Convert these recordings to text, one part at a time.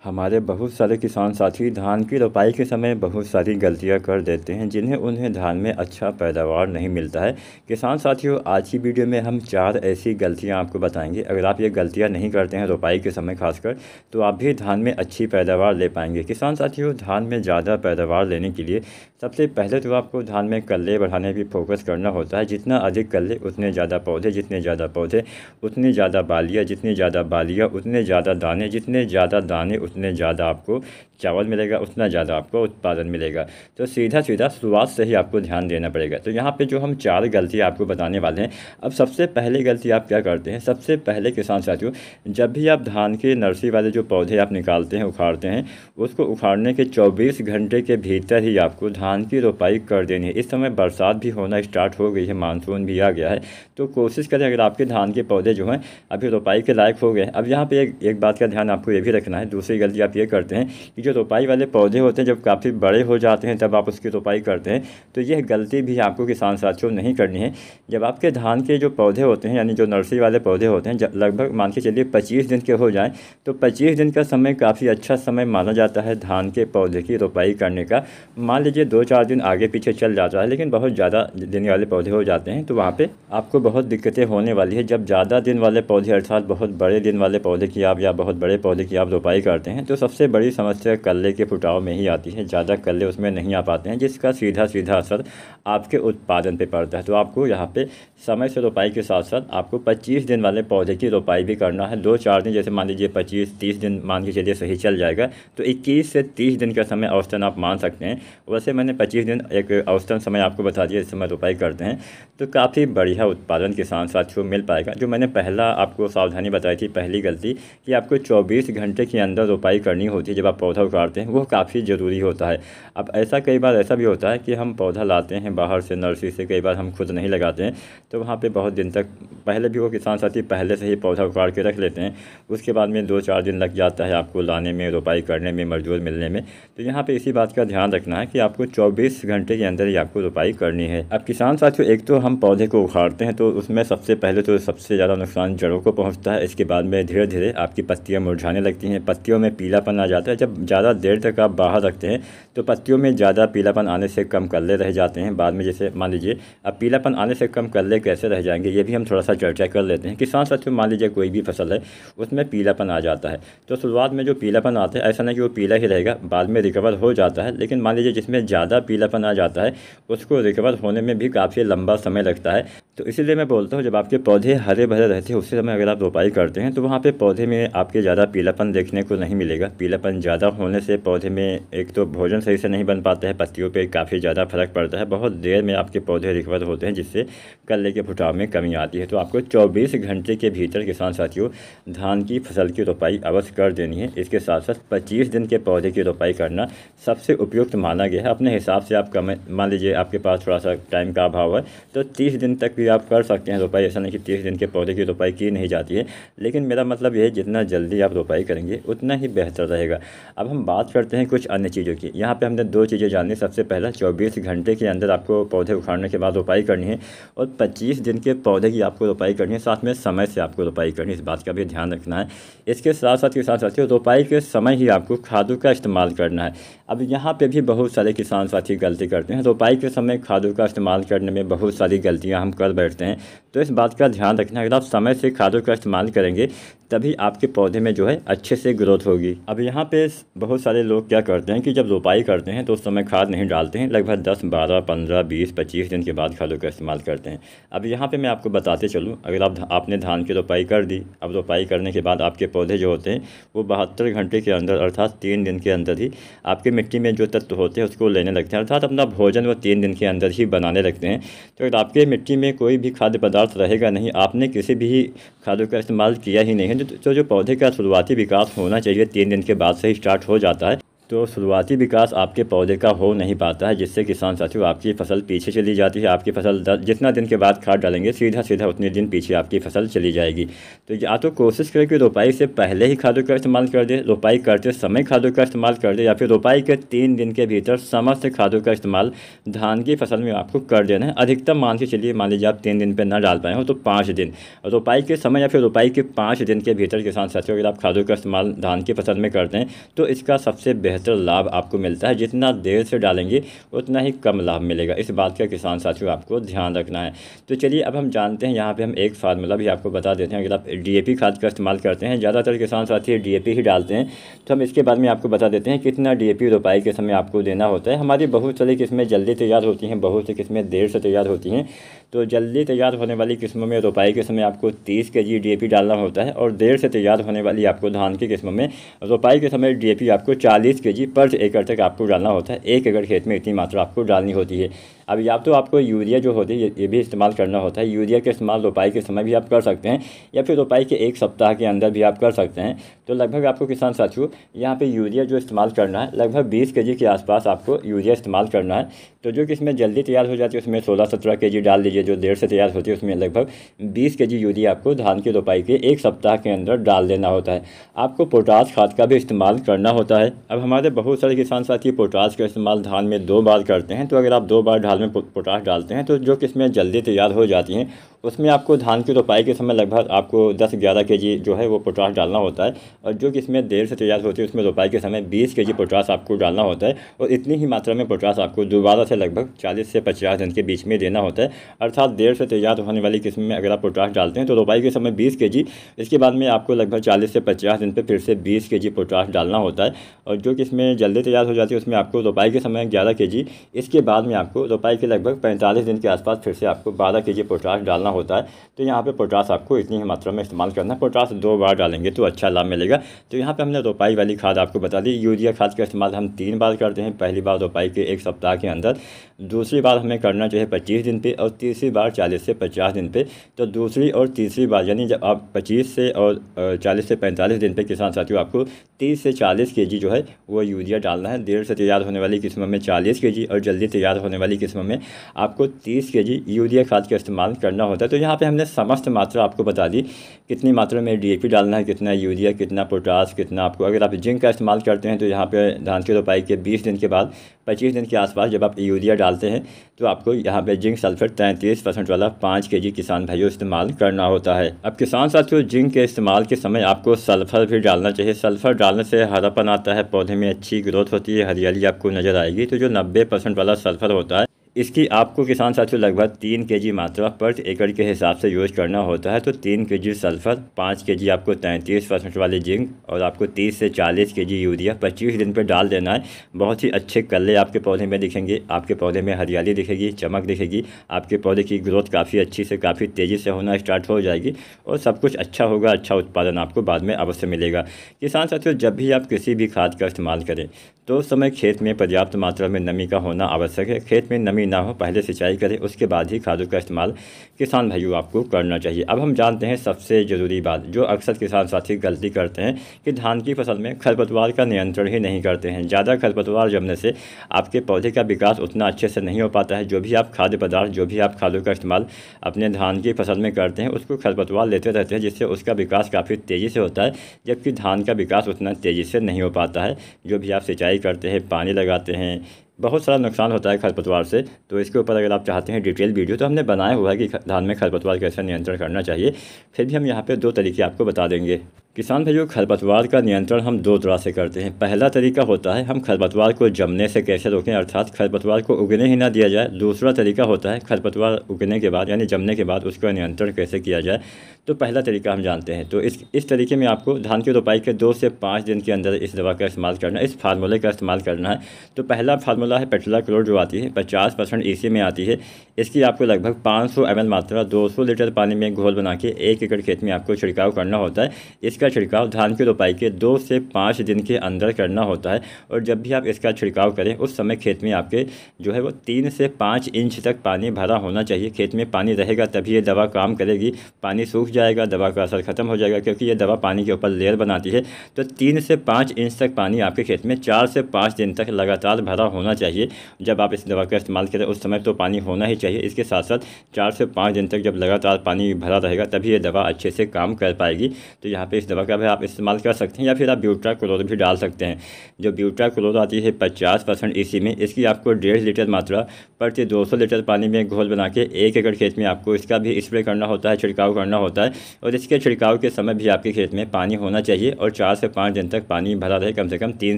हमारे बहुत सारे किसान साथी धान की रोपाई के समय बहुत सारी गलतियां कर देते हैं जिन्हें उन्हें धान में अच्छा पैदावार नहीं मिलता है। किसान साथियों, आज की वीडियो में हम 4 ऐसी गलतियां आपको बताएंगे। अगर आप ये गलतियां नहीं करते हैं रोपाई के समय खासकर, तो आप भी धान में अच्छी पैदावार ले पाएंगे। किसान साथियों, धान में ज़्यादा पैदावार लेने के लिए सबसे पहले तो आपको धान में कल्ले बढ़ाने भी फोकस करना होता है। जितना अधिक कल्ले उतने ज़्यादा पौधे, जितने ज़्यादा पौधे उतनी ज़्यादा बालियाँ, जितनी ज़्यादा बालियाँ उतने ज़्यादा दाने, जितने ज़्यादा दाने उतने ज़्यादा आपको चावल मिलेगा, उतना ज़्यादा आपको उत्पादन मिलेगा। तो सीधा सीधा शुरुआत से ही आपको ध्यान देना पड़ेगा। तो यहाँ पे जो हम 4 गलतियाँ आपको बताने वाले हैं। अब सबसे पहले गलती आप क्या करते हैं? सबसे पहले किसान साथियों, जब भी आप धान के नर्सरी वाले जो पौधे आप निकालते हैं, उखाड़ते हैं, उसको उखाड़ने के 24 घंटे के भीतर ही आपको धान की रोपाई कर देनी है। इस समय बरसात भी होना स्टार्ट हो गई है, मानसून भी आ गया है, तो कोशिश करें अगर आपके धान के पौधे जो हैं अभी रोपाई के लायक हो गए। अब यहाँ पे एक बात का ध्यान आपको ये भी रखना है। दूसरी गलती आप ये करते हैं कि जो रोपाई वाले पौधे होते हैं जब काफ़ी बड़े हो जाते हैं तब आप उसकी रोपाई करते हैं। तो यह गलती भी आपको किसान साथियों नहीं करनी है। जब आपके धान के जो पौधे होते हैं, यानी जो नर्सरी वाले पौधे होते हैं, जब लगभग मान के चलिए 25 दिन के हो जाएं, तो 25 दिन का समय काफ़ी अच्छा समय माना जाता है धान के पौधे की रोपाई करने का। मान लीजिए 2-4 दिन आगे पीछे चल जाता है, लेकिन बहुत ज़्यादा दिन वाले पौधे हो जाते हैं तो वहाँ पर आपको बहुत दिक्कतें होने वाली है। जब ज़्यादा दिन वाले पौधे अर्थात बहुत बड़े दिन वाले पौधे की आप या बहुत बड़े पौधे की आप रोपाई करते हैं, तो सबसे बड़ी समस्या कल्ले के फुटाव में ही आती है। ज़्यादा कल्ले उसमें नहीं आ पाते हैं, जिसका सीधा सीधा असर आपके उत्पादन पे पड़ता है। तो आपको यहाँ पे समय से रोपाई के साथ साथ आपको 25 दिन वाले पौधे की रोपाई भी करना है। 2-4 दिन, जैसे मान लीजिए 25-30 दिन मान के चलिए सही चल जाएगा, तो 21 से 30 दिन का समय औसतन आप मान सकते हैं। वैसे मैंने 25 दिन एक औसतन समय आपको बता दिया, इस समय रोपाई करते हैं तो काफ़ी बढ़िया उत्पादन किसान साथियों मिल पाएगा। जो मैंने पहला आपको सावधानी बताई थी, पहली गलती, कि आपको 24 घंटे के अंदर रोपाई करनी होती है जब आप पौधा उखाड़ते हैं, वो काफ़ी ज़रूरी होता है। अब कई बार ऐसा भी होता है कि हम पौधा लाते हैं बाहर से, नर्सरी से, कई बार हम खुद नहीं लगाते हैं, तो वहाँ पे बहुत दिन तक पहले भी वो किसान साथी पहले से ही पौधा उखाड़ के रख लेते हैं। उसके बाद में 2-4 दिन लग जाता है आपको लाने में, रोपाई करने में, मजदूर मिलने में। तो यहाँ पे इसी बात का ध्यान रखना है कि आपको 24 घंटे के अंदर ही आपको रोपाई करनी है। अब किसान साथियों, एक तो हम पौधे को उखाड़ते हैं तो उसमें सबसे पहले तो सबसे ज़्यादा नुकसान जड़ों को पहुँचता है। इसके बाद में धीरे धीरे आपकी पत्तियाँ मुरझाने लगती हैं, पत्तियों में पीलापन आ जाता है। जब ज़्यादा देर तक आप बाहर रखते हैं तो पत्तियों में ज़्यादा पीलापन आने से कम कल्ले रह जाते हैं। बाद में जैसे मान लीजिए, अब पीलापन आने से कम कल्ले कैसे रह जाएंगे, ये भी हम थोड़ा सा चर्चा कर लेते हैं। किसान साथियों, मान लीजिए कोई भी फसल है, उसमें पीलापन आ जाता है, तो शुरुआत में जो पीलापन आता है, ऐसा नहीं कि वो पीला ही रहेगा, बाद में रिकवर हो जाता है। लेकिन मान लीजिए जिसमें ज़्यादा पीलापन आ जाता है, उसको रिकवर होने में भी काफ़ी लंबा समय लगता है। तो इसीलिए मैं बोलता हूँ, जब आपके पौधे हरे भरे रहते हैं उसी समय अगर आप रोपाई करते हैं तो वहाँ पे पौधे में आपके ज़्यादा पीलापन देखने को नहीं मिलेगा। पीलापन ज़्यादा होने से पौधे में एक तो भोजन सही से नहीं बन पाता है, पत्तियों पे काफ़ी ज़्यादा फर्क पड़ता है, बहुत देर में आपके पौधे रिकवर होते हैं, जिससे कल्ले के फुटाव में कमी आती है। तो आपको 24 घंटे के भीतर किसान साथियों धान की फसल की रोपाई अवश्य कर देनी है। इसके साथ साथ 25 दिन के पौधे की रोपाई करना सबसे उपयुक्त माना गया है। अपने हिसाब से आप कम, मान लीजिए आपके पास थोड़ा सा टाइम का अभाव है तो 30 दिन तक भी आप कर सकते हैं रोपाई। ऐसा नहीं कि 30 दिन के पौधे की रोपाई की नहीं जाती है, लेकिन मेरा मतलब ये है जितना जल्दी आप रोपाई करेंगे उतना ही बेहतर रहेगा। अब हम बात करते हैं कुछ अन्य चीज़ों की। यहाँ पे हमने 2 चीज़ें जाननी। सबसे पहला, 24 घंटे के अंदर आपको पौधे उखाड़ने के बाद रोपाई करनी है, और 25 दिन के पौधे की आपको रोपाई करनी है, साथ में समय से आपको रोपाई करनी है, इस बात का भी ध्यान रखना है। इसके साथ साथ किसान साथियों, रोपाई के समय ही आपको खादों का इस्तेमाल करना है। अब यहाँ पे भी बहुत सारे किसान साथी गलती करते हैं। रोपाई के समय खादों का इस्तेमाल करने में बहुत सारी गलतियाँ हम कर बैठते हैं, तो इस बात का ध्यान रखना। अगर आप समय से खादों का इस्तेमाल करेंगे तभी आपके पौधे में जो है अच्छे से ग्रोथ होगी। अब यहाँ पे बहुत सारे लोग क्या करते हैं कि जब रोपाई करते हैं तो उस समय खाद नहीं डालते हैं, लगभग 10, 12, 15, 20, 25 दिन के बाद खादों का इस्तेमाल करते हैं। अब यहाँ पे मैं आपको बताते चलूँ, अगर आपने धान की रोपाई कर दी, अब रोपाई करने के बाद आपके पौधे जो होते हैं वो 72 घंटे के अंदर अर्थात 3 दिन के अंदर ही आपके मिट्टी में जो तत्व होते हैं उसको लेने लगते हैं, अर्थात अपना भोजन वो 3 दिन के अंदर ही बनाने लगते हैं। तो अगर आपके मिट्टी में कोई भी खाद्य पदार्थ रहेगा नहीं, आपने किसी भी खादों का इस्तेमाल किया ही नहीं है, तो जो पौधे का शुरुआती विकास होना चाहिए 3 दिन के बाद से ही स्टार्ट हो जाता है। तो शुरुआती विकास आपके पौधे का हो नहीं पाता है, जिससे किसान साथियों आपकी फसल पीछे चली जाती है। आपकी फसल जितना दिन के बाद खाद डालेंगे सीधा सीधा उतने दिन पीछे आपकी फसल चली जाएगी। तो या तो कोशिश करें कि रोपाई से पहले ही खादों का इस्तेमाल कर दे, रोपाई करते समय खादों का इस्तेमाल कर दे, या फिर रोपाई के 3 दिन के भीतर समस्त खादों का इस्तेमाल धान की फसल में आपको कर देना है। अधिकतम मान के चलिए, मान लीजिए आप 3 दिन पर ना डाल पाए हो तो 5 दिन, रोपाई के समय या फिर रोपाई के 5 दिन के भीतर किसान साथियों अगर आप खादों का इस्तेमाल धान की फसल में करते हैं तो इसका सबसे बेहतर लाभ आपको मिलता है। जितना देर से डालेंगे उतना ही कम लाभ मिलेगा। इस बात का किसान साथियों आपको ध्यान रखना है। तो चलिए अब हम जानते हैं, यहाँ पे हम एक फार्मूला भी आपको बता देते हैं। अगर आप डीएपी खाद का इस्तेमाल करते हैं, ज़्यादातर किसान साथी डीएपी ही डालते हैं, तो हम इसके बारे में आपको बता देते हैं कितना डीएपी रोपाई के समय आपको देना होता है। हमारी बहुत सारी किस्में जल्दी तैयार होती हैं, बहुत सी किस्में देर से तैयार होती हैं। तो जल्दी तैयार होने वाली किस्मों में रोपाई के समय आपको 30 kg डीएपी डालना होता है, और देर से तैयार होने वाली आपको धान की किस्मों में रोपाई के समय डीएपी आपको 40 kg पर एकड़ तक आपको डालना होता है। 1 एकड़ खेत में इतनी मात्रा आपको डालनी होती है। अब या तो आपको यूरिया जो होती है ये भी इस्तेमाल करना होता है। यूरिया का इस्तेमाल रोपाई के समय भी आप कर सकते हैं, या फिर रोपाई के 1 सप्ताह के अंदर भी आप कर सकते हैं। तो लगभग आपको किसान साथियों यहाँ पे यूरिया जो इस्तेमाल करना है, लगभग 20 kg के आसपास आपको यूरिया इस्तेमाल करना है। तो जो किस्में जल्दी तैयार हो जाती है उसमें 16-17 kg डाल दीजिए, जो देर से तैयार होती है उसमें लगभग 20 kg यूरिया आपको धान की रोपाई के 1 सप्ताह के अंदर डाल देना होता है। आपको पोटाश खाद का भी इस्तेमाल करना होता है। अब हमारे बहुत सारे किसान साथी पोटाश का इस्तेमाल धान में 2 बार करते हैं। तो अगर आप 2 बार धान में पोटाश डालते हैं तो जो किस्में जल्दी तैयार हो जाती हैं उसमें आपको धान की रोपाई के समय लगभग आपको 10-11 kg जो है वो पोटाश डालना होता है, और जो किस्में देर से तैयार होती है उसमें रोपाई के समय 20 kg पोटाश आपको डालना होता है। और इतनी ही मात्रा में पोटाश आपको दोबारा से लगभग 40 से 50 दिन के बीच में देना होता है। अर्थात देर से तैयार होने वाली किस्म में अगर आप पोटाश डालते हैं तो रोपाई के समय 20 kg, इसके बाद में आपको लगभग 40 से 50 दिन पर फिर से 20 kg पोटाश डालना होता है। और जो किस्में जल्दी तैयार हो जाती है उसमें आपको रोपाई के समय 11 kg, इसके बाद में आपको रोपाई के लगभग 45 दिन के आसपास फिर से आपको 12 kg पोटाश डालना होता है। तो यहाँ पे पोटाश आपको इतनी ही मात्रा में इस्तेमाल करना है। पोटाश 2 बार डालेंगे तो अच्छा लाभ मिलेगा। तो यहाँ पे हमने रोपाई वाली खाद आपको बता दी। यूरिया खाद का इस्तेमाल हम 3 बार करते हैं। पहली बार रोपाई के 1 सप्ताह के अंदर, दूसरी बार हमें करना चाहिए 25 दिन पे, और तीसरी बार 40 से 50 दिन पे। तो दूसरी और तीसरी बार यानी जब आप 25 से और 40 से 45 दिन पे किसान साथियों आपको 30 से 40 kg जो है वो यूरिया डालना है। देर से तैयार होने वाली किस्मों में 40 kg और जल्दी तैयार होने वाली किस्मों में आपको 30 kg यूरिया खाद का इस्तेमाल करना होता है। तो यहाँ पे हमने समस्त मात्रा आपको बता दी, कितनी मात्रा में डीएपी डालना है, कितना यूरिया, कितना पोटाश, कितना आपको। अगर आप जिंक का इस्तेमाल करते हैं तो यहाँ पे धान की रोपाई के 20 दिन के बाद 25 दिन के आसपास जब आप यूरिया डालते हैं तो आपको यहाँ पे जिंक सल्फर 33% वाला 5 kg किसान भाइयों इस्तेमाल करना होता है। अब किसान साथियों जिंक के इस्तेमाल के समय आपको सल्फर भी डालना चाहिए। सल्फर डालने से हरापन आता है, पौधे में अच्छी ग्रोथ होती है, हरियाली आपको नज़र आएगी। तो जो 90% वाला सल्फर होता है इसकी आपको किसान साथियों लगभग 3 kg मात्रा पर एकड़ के हिसाब से यूज़ करना होता है। तो 3 kg सल्फर, 5 kg आपको 33% वाले जिंक, और आपको 30 से 40 kg यूरिया 25 दिन पर डाल देना है। बहुत ही अच्छे कल्ले आपके पौधे में दिखेंगे, आपके पौधे में हरियाली दिखेगी, चमक दिखेगी, आपके पौधे की ग्रोथ काफ़ी अच्छी से काफ़ी तेज़ी से होना स्टार्ट हो जाएगी, और सब कुछ अच्छा होगा। अच्छा उत्पादन आपको बाद में अवश्य मिलेगा। किसान साथियों जब भी आप किसी भी खाद का इस्तेमाल करें तो उस समय खेत में पर्याप्त मात्रा में नमी का होना आवश्यक है। खेत में नमी ना हो पहले सिंचाई करें, उसके बाद ही खादों का इस्तेमाल किसान भाइयों आपको करना चाहिए। अब हम जानते हैं सबसे ज़रूरी बात जो अक्सर किसान साथी गलती करते हैं कि धान की फसल में खरपतवार का नियंत्रण ही नहीं करते हैं। ज़्यादा खरपतवार जमने से आपके पौधे का विकास उतना अच्छे से नहीं हो पाता है। जो भी आप खाद्य पदार्थ, जो भी आप खादों का इस्तेमाल अपने धान की फसल में करते हैं उसको खरपतवार लेते रहते हैं, जिससे उसका विकास काफ़ी तेज़ी से होता है, जबकि धान का विकास उतना तेज़ी से नहीं हो पाता है। जो भी आप सिंचाई करते हैं, पानी लगाते हैं, बहुत सारा नुकसान होता है खरपतवार से। तो इसके ऊपर अगर आप चाहते हैं डिटेल वीडियो तो हमने बनाया हुआ है कि धान में खरपतवार कैसे नियंत्रण करना चाहिए। फिर भी हम यहाँ पे 2 तरीके आपको बता देंगे। किसान भाइयों खरपतवार का नियंत्रण हम 2 तरह से करते हैं। पहला तरीका होता है हम खरपतवार को जमने से कैसे रोकें, अर्थात खरपतवार को उगने ही ना दिया जाए। दूसरा तरीका होता है खरपतवार उगने के बाद यानी जमने के बाद उसका नियंत्रण कैसे किया जाए। तो पहला तरीका हम जानते हैं। तो इस तरीके में आपको धान की रोपाई के 2 से 5 दिन के अंदर इस दवा का इस्तेमाल करना है, इस फार्मूले का इस्तेमाल करना है। तो पहला फार्मूला है पेट्रोलाक्लोर जो आती है 50% EC में आती है। इसकी आपको लगभग 500 ml मात्रा 200 लीटर पानी में घोल बना के 1 एकड़ खेत में आपको छिड़काव करना होता है। इसका इसका छिड़काव धान की रोपाई के 2 से 5 दिन के अंदर करना होता है। और जब भी आप इसका छिड़काव करें उस समय खेत में आपके जो है वो 3 से 5 इंच तक पानी भरा होना चाहिए। खेत में पानी रहेगा तभी ये दवा काम करेगी, पानी सूख जाएगा दवा का असर खत्म हो जाएगा, क्योंकि ये दवा पानी के ऊपर लेयर बनाती है। तो 3 से 5 इंच तक पानी आपके खेत में 4 से 5 दिन तक लगातार भरा होना चाहिए। जब आप इस दवा का इस्तेमाल करें उस समय तो पानी होना ही चाहिए। इसके साथ साथ 4 से 5 दिन तक जब लगातार पानी भरा रहेगा तभी ये दवा अच्छे से काम कर पाएगी। तो यहाँ पे इस दवा का भी आप इस्तेमाल कर सकते हैं, या फिर आप ब्यूटाक्लोर भी डाल सकते हैं। जो ब्यूटाक्लोर आती है 50% EC में, इसकी आपको 1.5 लीटर मात्रा प्रति 200 लीटर पानी में घोल बना के 1 एकड़ खेत में आपको इसका भी स्प्रे करना होता है, छिड़काव करना होता है। और इसके छिड़काव के समय भी आपके खेत में पानी होना चाहिए और 4 से 5 दिन तक पानी भरा रहे, कम से कम 3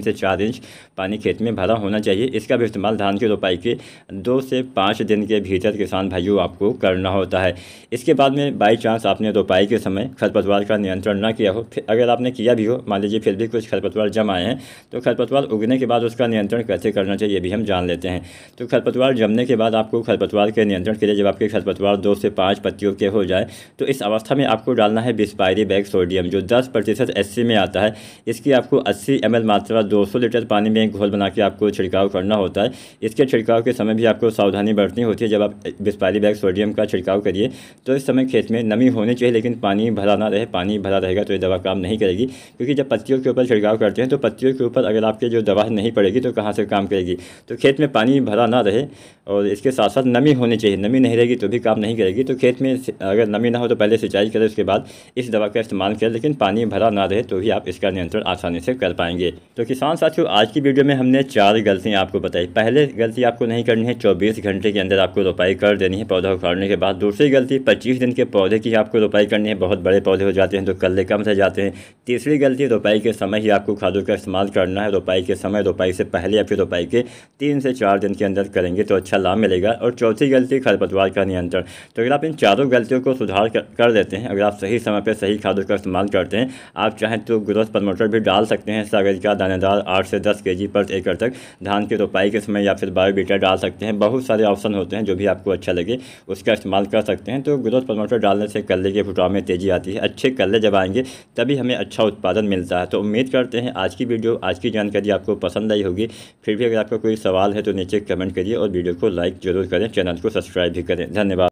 से 4 इंच पानी खेत में भरा होना चाहिए। इसका भी इस्तेमाल धान की रोपाई के 2 से 5 दिन के भीतर किसान भाइयों आपको करना होता है। इसके बाद में बाई चांस आपने रोपाई के समय खरपतवार का नियंत्रण ना किया हो, अगर आपने किया भी हो, मान लीजिए फिर भी कुछ खरपतवार जम आए हैं, तो खरपतवार उगने के बाद उसका नियंत्रण कैसे करना चाहिए ये भी हम जान लेते हैं। तो खरपतवार जमने के बाद आपको खरपतवार के नियंत्रण के लिए जब आपके खरपतवार 2 से 5 पत्तियों के हो जाए तो इस अवस्था में आपको डालना है बिस्पायरी बैग सोडियम, जो 10% SC में आता है। इसकी आपको 80 ml मात्रा 200 लीटर पानी में घोल बना के आपको छिड़काव करना होता है। इसके छिड़काव के समय भी आपको सावधानी बरतनी होती है। जब आप बिस्पायरी बैग सोडियम का छिड़काव करिए तो इस समय खेत में नमी होनी चाहिए, लेकिन पानी भरा ना रहे। पानी भरा रहेगा तो ये दवा काम नहीं करेगी, क्योंकि जब पत्तियों के ऊपर छिड़काव करते हैं तो पत्तियों के ऊपर अगर आपके जो दवा नहीं पड़ेगी तो कहाँ से काम करेगी। तो खेत में पानी भरा ना रहे और इसके साथ साथ नमी होनी चाहिए। नमी नहीं रहेगी तो भी काम नहीं करेगी। तो खेत में अगर नमी ना हो तो पहले सिंचाई करें, उसके बाद इस दवा का इस्तेमाल करें, लेकिन पानी भरा ना रहे तो भी आप इसका नियंत्रण आसानी से कर पाएंगे। तो किसान साथियों, आज की वीडियो में हमने 4 गलतियाँ आपको बताई। पहले गलती आपको नहीं करनी है, 24 घंटे के अंदर आपको रोपाई कर देनी है पौधा उखाड़ने के बाद। दूसरी गलती 25 दिन के पौधे की आपको रोपाई करनी है, बहुत बड़े पौधे हो जाते हैं तो कल्ले कम रह जाते हैं। तीसरी गलती, रोपाई के समय ही आपको खादों का इस्तेमाल करना है। रोपाई के समय, रोपाई से पहले या फिर रोपाई के 3 से 4 दिन के अंदर करेंगे तो अच्छा लाभ मिलेगा। और चौथी गलती, खरपतवार का नियंत्रण। तो अगर आप इन चारों गलतियों को सुधार कर देते हैं, अगर आप सही समय पर सही खादों का इस्तेमाल करते हैं, आप चाहें तो ग्रोथ प्रमोटर भी डाल सकते हैं। सागर का दानेदार 8 से 10 kg पर एकड़ तक धान की रोपाई के समय, या फिर बायोबीटा डाल सकते हैं। बहुत सारे ऑप्शन होते हैं, जो भी आपको अच्छा लगे उसका इस्तेमाल कर सकते हैं। तो ग्रोथ प्रमोटर डालने से कल्ले के फुटाव में तेज़ी आती है। अच्छे कल्ले जब आएंगे तभी हमें अच्छा उत्पादन मिलता है। तो उम्मीद करते हैं आज की वीडियो, आज की जानकारी आपको पसंद आई होगी। फिर भी अगर आपका कोई सवाल है तो नीचे कमेंट करिए और वीडियो को लाइक जरूर करें, चैनल को सब्सक्राइब भी करें। धन्यवाद।